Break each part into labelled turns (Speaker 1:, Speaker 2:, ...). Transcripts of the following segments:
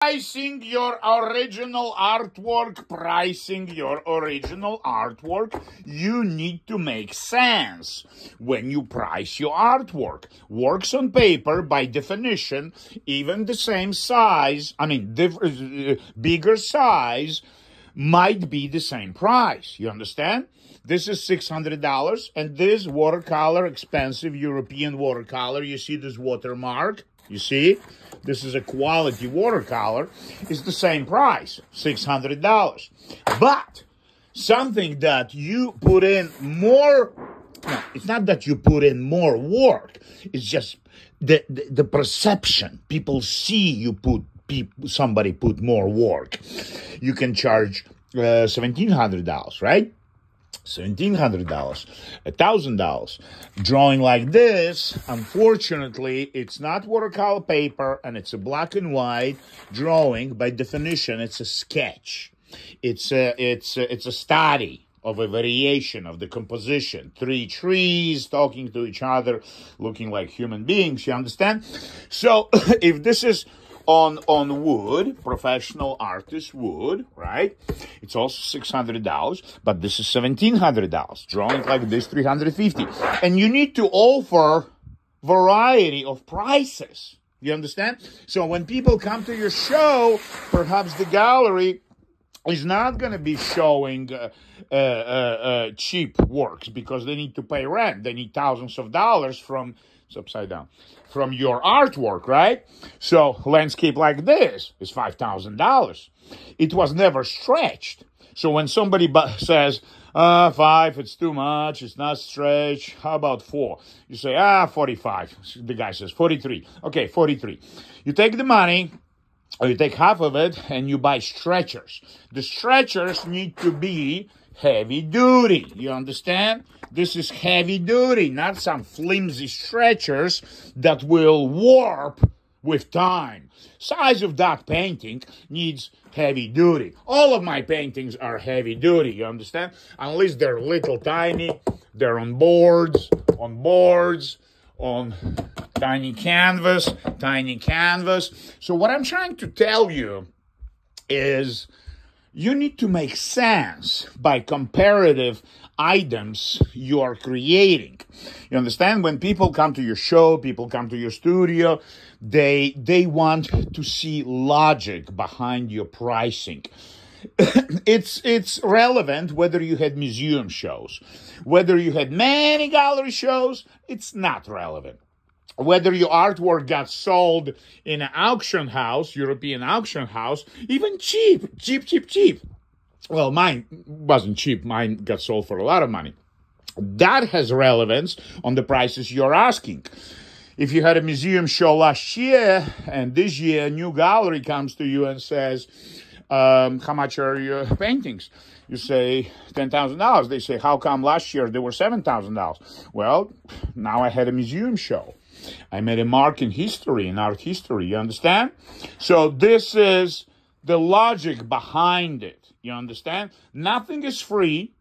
Speaker 1: Pricing your original artwork, you need to make sense when you price your artwork. Works on paper, by definition, even the same size, bigger size, might be the same price. You understand? This is $600, and this watercolor, expensive European watercolor, you see this watermark? You see? This is a quality watercolor. It's the same price, $600. But something that you put in more, no, it's not that you put in more work. It's just the perception. People see you somebody put more work. You can charge $1,700, right? $1,700, $1,000. Drawing like this, unfortunately, it's not watercolor paper, and it's a black and white drawing. By definition, it's a sketch. It's a study of a variation of the composition. 3 trees talking to each other, looking like human beings. You understand? So if this is on wood, professional artist wood, right? It's also $600, but this is $1,700. Drawing like this, $350. And you need to offer variety of prices. You understand? So when people come to your show, perhaps the gallery is not going to be showing cheap works, because they need to pay rent. They need thousands of dollars from... It's upside down. From your artwork, right? So landscape like this is $5,000. It was never stretched. So when somebody says, 5, it's too much, it's not stretched, how about 4? You say, 45. The guy says 43. Okay, 43. You take the money, or you take half of it, and you buy stretchers. The stretchers need to be heavy duty. You understand? This is heavy duty, not some flimsy stretchers that will warp with time. Size of that painting needs heavy duty. All of my paintings are heavy duty, you understand? Unless they're little tiny, they're on boards, on tiny canvas. So what I'm trying to tell you is, you need to make sense by comparative items you are creating. You understand? When people come to your show, people come to your studio, they want to see logic behind your pricing. It's relevant whether you had museum shows, whether you had many gallery shows. It's not relevant. Whether your artwork got sold in an auction house, European auction house, even cheap. Well, mine wasn't cheap. Mine got sold for a lot of money. That has relevance on the prices you're asking. If you had a museum show last year, and this year a new gallery comes to you and says, how much are your paintings? You say $10,000. They say, how come last year they were $7,000? Well, now I had a museum show. I made a mark in history, in art history, you understand? So this is the logic behind it, you understand? Nothing is free.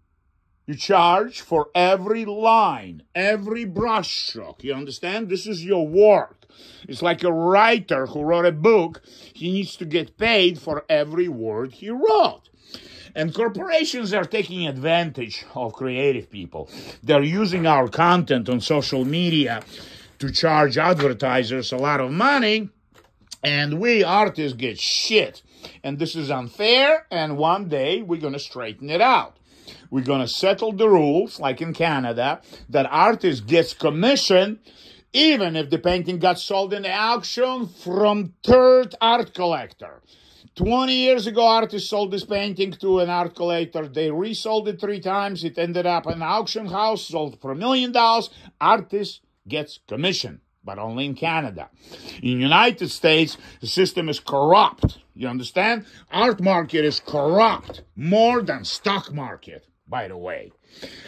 Speaker 1: You charge for every line, every brushstroke, you understand? This is your work. It's like a writer who wrote a book. He needs to get paid for every word he wrote. And corporations are taking advantage of creative people. They're using our content on social media to charge advertisers a lot of money, and we artists get shit. And this is unfair, and one day we're going to straighten it out. We're going to settle the rules, like in Canada, that artist gets commission even if the painting got sold in the auction from third art collector. 20 years ago, artist sold this painting to an art collector. They resold it 3 times. It ended up in an auction house, sold for $1 million. Artist gets commission, but only in Canada. In the United States, the system is corrupt. You understand? Art market is corrupt more than stock market, by the way.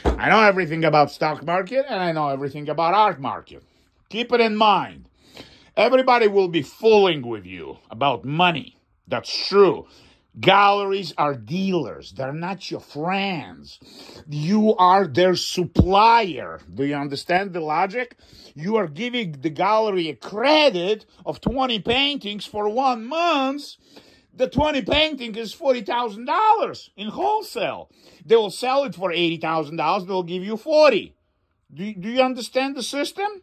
Speaker 1: I know everything about stock market, and I know everything about art market. Keep it in mind. Everybody will be fooling with you about money. That's true. Galleries are dealers. They're not your friends. You are their supplier. Do you understand the logic? You are giving the gallery a credit of 20 paintings for 1 month. The 20 painting is $40,000 in wholesale. They will sell it for $80,000. They'll give you 40. Do you understand the system?